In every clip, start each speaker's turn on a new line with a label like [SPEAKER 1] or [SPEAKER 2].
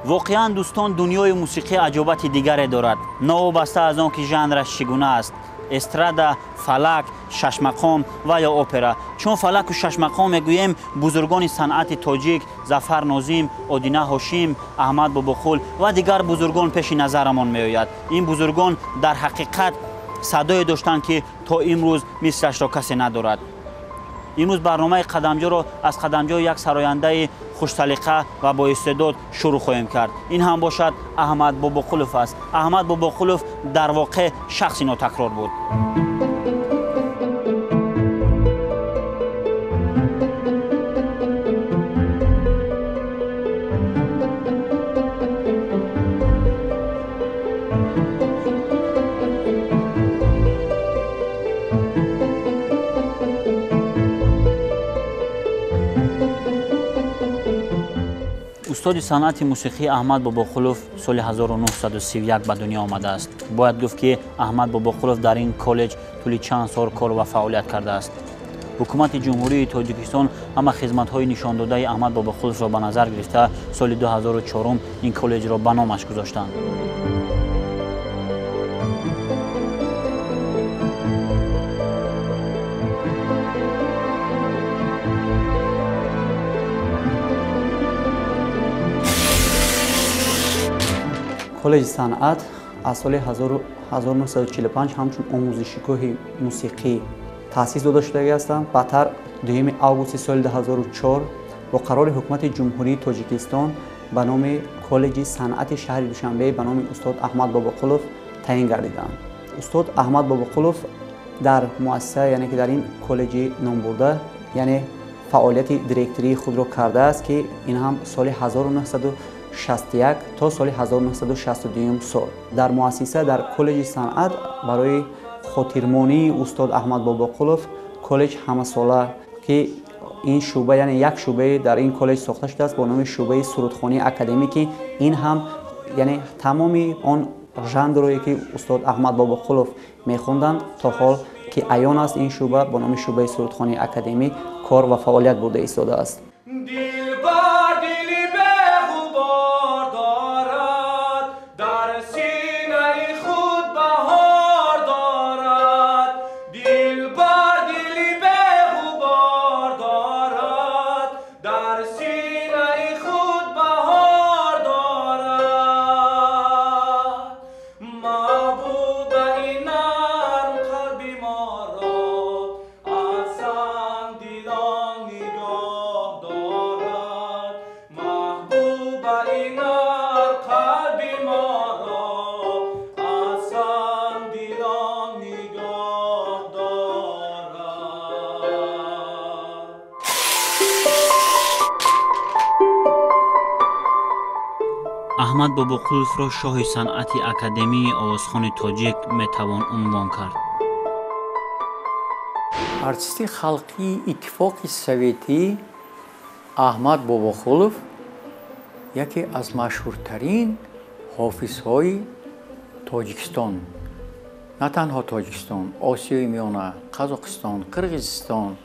[SPEAKER 1] واقعا دوستان دنیای موسیقی عجایبات دیگری دارد، نوابسته از آن که ژانرش چگونه است: استرادا، فلک، شش مقام و یا اپرا. چون فلک و شش مقام میگوییم بزرگان صنعت تاجیک ظفر ناظم، آدینه هاشم، احمد باباخول و دیگر بزرگان پیش نظرمان میآید. این بزرگان در حقیقت صدای داشتند که تا امروز مثلش را کسی ندارد. امروز برنامه قدمجو را از قدمجو یک سراینده خوش سلیقه و با استعداد شروع خواهیم کرد. این هم باشد احمد باباخولوف است. احمد باباخولوف در واقع شخصی ناتکرار بود. استاد صنعت موسیقی احمد باباخولوف سال 1931 به دنیا آمده است. باید گفت که احمد باباخولوف در این کالج طول چند سال کار و فعالیت کرده است. حکومت جمهوری تاجیکستان همه خدمت‌های نشان داده احمد باباخولوف را به نظر گرفته سال 2004 این کالج را به نامش گذاشتند.
[SPEAKER 2] کالج صنعت از سال 1945 همچون آموزشگاه موسیقی تأسیس داده شده است. بعدتر 2 آگوست سال 2004 با قرار حکومت جمهوری تاجیکستان به نام کالج صنعت شهر دوشنبه به نام استاد احمد باباخولوف تعیین گردیدند. استاد احمد باباخولوف در مؤسسه یعنی که در این کالج نام برده یعنی فعالیت دیرکتوری خود را کرده است که این هم سال 1961 تا سال 1962 سال در مؤسسه در کالج صنعت برای خاطرمانی استاد احمد باباخولوف کالج همه ساله که این شعبه یعنی یک شعبه در این کالج ساخته شده است با نام شعبه سرودخوانی اکادمیکی. این هم یعنی تمامی آن ژانرهایی که استاد احمد باباخولوف میخوندند تا حال که عیان است این شعبه با نام شعبه سرودخوانی اکادمی کار و فعالیت برده ایستاده است.
[SPEAKER 1] احمد باباخولوف را شاه صنعت اکادمی آوازخوان تاجیک میتوان عنوان کرد.
[SPEAKER 3] ارتیست خلقی اتفاق سوویتی احمد باباخولوف یکی از مشهورترین حافظهای تاجیکستان، نه تنها تاجیکستان، آسیای میانه، قزاقستان، قرغیزستان،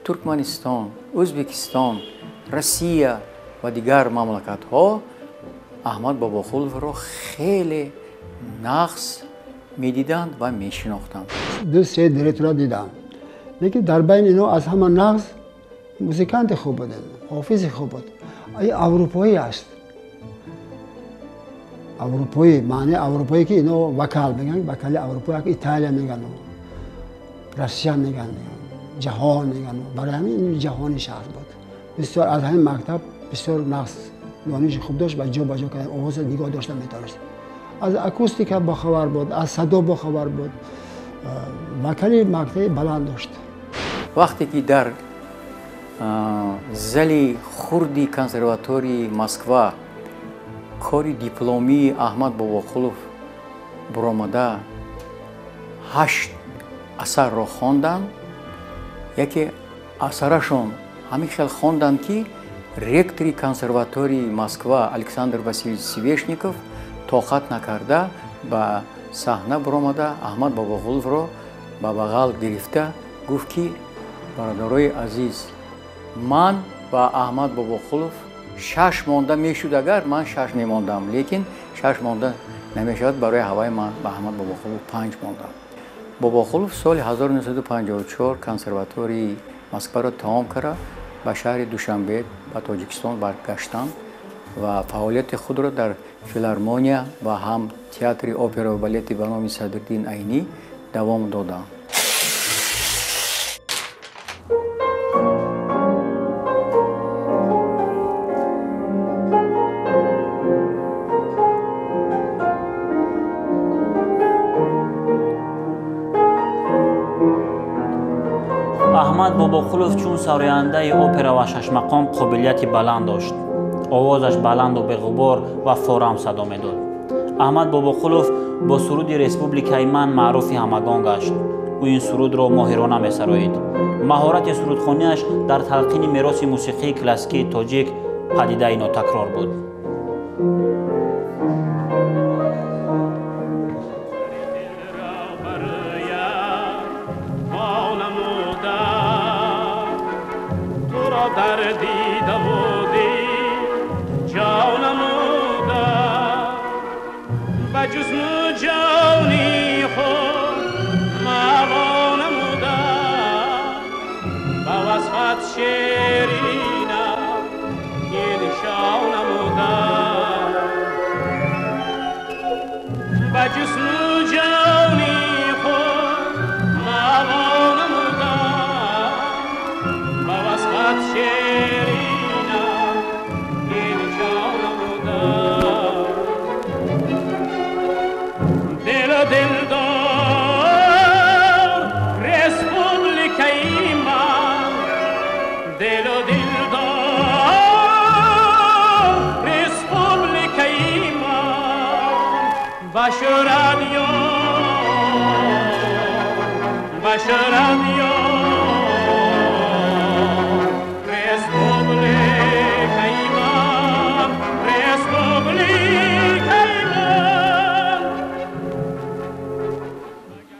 [SPEAKER 3] ترکمنستان، ازبکستان، روسیه و دیگر مملکت‌ها احمد باباخولوف را خیلی نقص میدیدند و میشناختند.
[SPEAKER 4] 2-3 دیرکتور دیدم، لیکن در بین اینا از همه نقص موزیکانت خوب بودن، حافظ خوب بود. این اروپایی است. اروپایی معنی اروپایی که اینا وکال میگن، وکال اروپایی که ایتالیا میگن، روسیه میگن، جهان میگن. برای همین این جهانی شهر بود. بسیار از همین مکتب بسیار نقص دانش خوب داشت و جا بجا که آواز نگاه داشتن میتونست. از اکوستیک با خبر بود، از صدا با خبر بود. وکلی مکتب بلند داشت.
[SPEAKER 3] وقتی که در زلی خوردی کنسرواتوری مسکو کاری دیپلمی احمد باباخولوف برآمده 8 اثر را خواندند. یکی اثرشون همین خیلی خواندند که رکتری کنسرواتوری مسکو الکساندر واسیلیویچ سویشنیکوف طاقت نکرده به صحنه برآمده احمد باباخولوف را به بغل گرفته گفت که برادرای عزیز من و احمد باباخولوف 6 монда мешуд, агар ман 6 мемондам, лекин 6 монда намешавад. Барои ҳаваи ман ба Аҳмад Бобоқулов 5 мондам. Бобоқулов соли 1954 консерватории Москваро тамом карда ба шаҳри Душанбе ба Тоҷикистон баргаштанд ва фаъолияти худро дар филармония ва ҳам театри опера ва балети ба номи Садриддин Айнӣ давом доданд.
[SPEAKER 1] аҳмад Бобоқулов чун сарояндаи опера ва шашмақом қобилияти баланд дошт. овозаш баланду беғубор ва форам садо медод. аҳмад Бобоқулов бо суруди республикаи ман маъруфи ҳамагон гашт. ӯ ин сурудро моҳирона месароид. маҳорати сурудхониаш дар талқини мероси мусиқии классикии тоҷик падидаи нотакрор буд.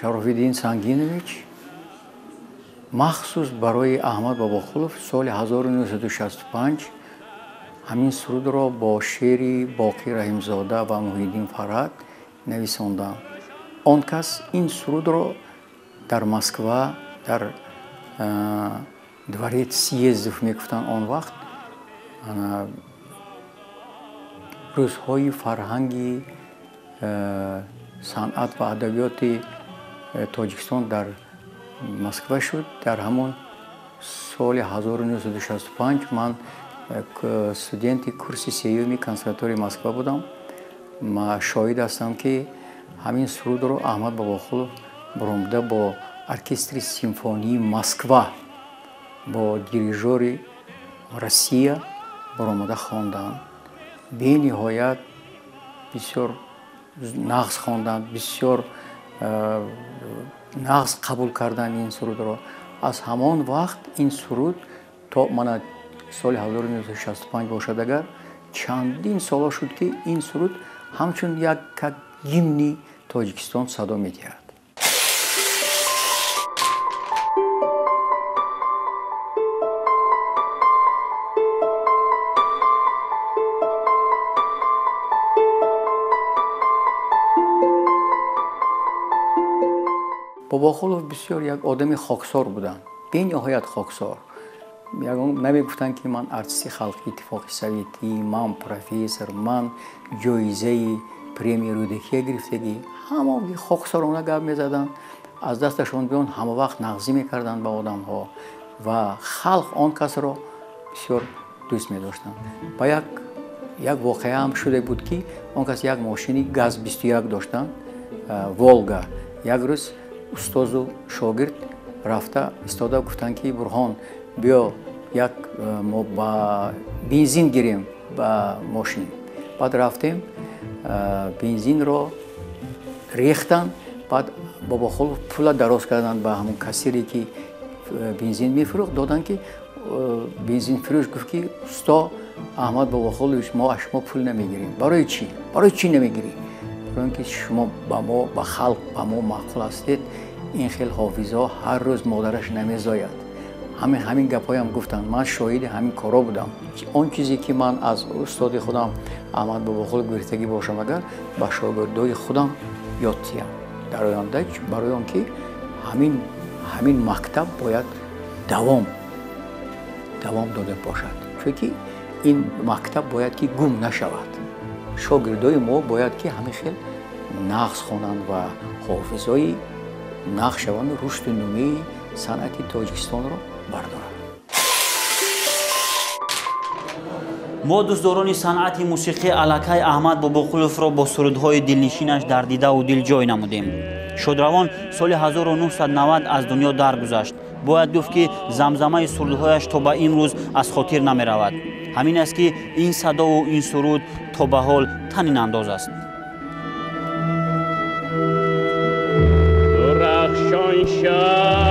[SPEAKER 3] Шарофиддин Сангинович махсус барои Аҳмад Бобоқулов соли 1965 ҳамин сурудро бо шеъри Боқӣ Раҳимзода ва Муҳиддин Фарҳад нависонданд. Он кас ин сурудро дар Москва, дар дворец съездов мегуфтанд он вақт, рӯзҳои фарҳанги санъат ва адабиёти Тоҷикистон дар Москва шуд. Дар ҳамон соли 1965 ман студенти курси сеюми консерватории Москва будам. Ма шоҳид ҳастам, ки ҳамин сурудро Аҳмад Бобоқулов буромда бо оркестри симфонии Москва бо дирижёри Россия буромада хонданд. бениҳоят бисёр нағз хонданд, бисёр нағз қабул карданд ин сурудро. аз ҳамон вақт ин суруд то мана соли 1965 бошад, агар чандин соло шуд, ки ин суруд ҳамчун як гимни Тоҷикистон садо медиҳад. Бобоқулов бисёр як одами хоксор буданд, бениҳоят хоксор. Ягон намегуфтанд, ки ман артисти халқи Иттифоқи Советӣ, ман профессор, ман ҷоизаи премияи Рудекия гирифтагӣ. ҳамон хоксорона гап мезаданд, аз дасташон биён ҳама вақт нағзӣ мекарданд ба одамҳо ва халқ он касро бисёр дӯст медоштанд. Ба як воқеа ҳам шуда буд, ки он кас як мошини ГАЗ-21 доштанд, Волга. Як рӯз устозу шогирд рафта истода гуфтанд, ки Бурҳон биё як ба бензин гирем ба мошин. Баъд рафтем, бензинро рехтанд, баъд Бобоқулов пула дароз карданд ба ҳамон кассире, ки бензин мефурӯхт, доданд, ки бензинфурӯш гуфт, ки усто Аҳмад Бобоқулович, мо аз шумо пул намегирем. Барои чӣ? Барои чӣ намегирӣ? Барои ин ки шумо ба мо, ба халқ, ба мо маъқул ҳастед. ин хел ҳофизҳо ҳар рӯз модараш намезояд. همین گپایم گفتن. من شاهد همین کارا بودم. اون چیزی که من از استاد خودم احمد باباخل گرفتگی باشم اگر با شاگردای خودم یاد تیم در آینده، برای آنکه همین مکتب باید دوام داده باشد، چون این مکتب باید که گم نشود. شاگردای ما باید که همیشه نقش خوانند و حافظای نقش شوند و رشد نومی صنعت تاجیکستان را بردارند.
[SPEAKER 1] ما دوستداران صنعت موسیقی الکای احمد باباخلوف را با سرودهای دلنشینش در دیده و دل جای نمودیم. شادروان سال 1990 از دنیا درگذشت. باید گفت که زمزمه سرودهایش تا به امروز از خاطر نمی رود. همین است که این صدا و این سرود تا به حال طنین انداز است.
[SPEAKER 5] درخشان شد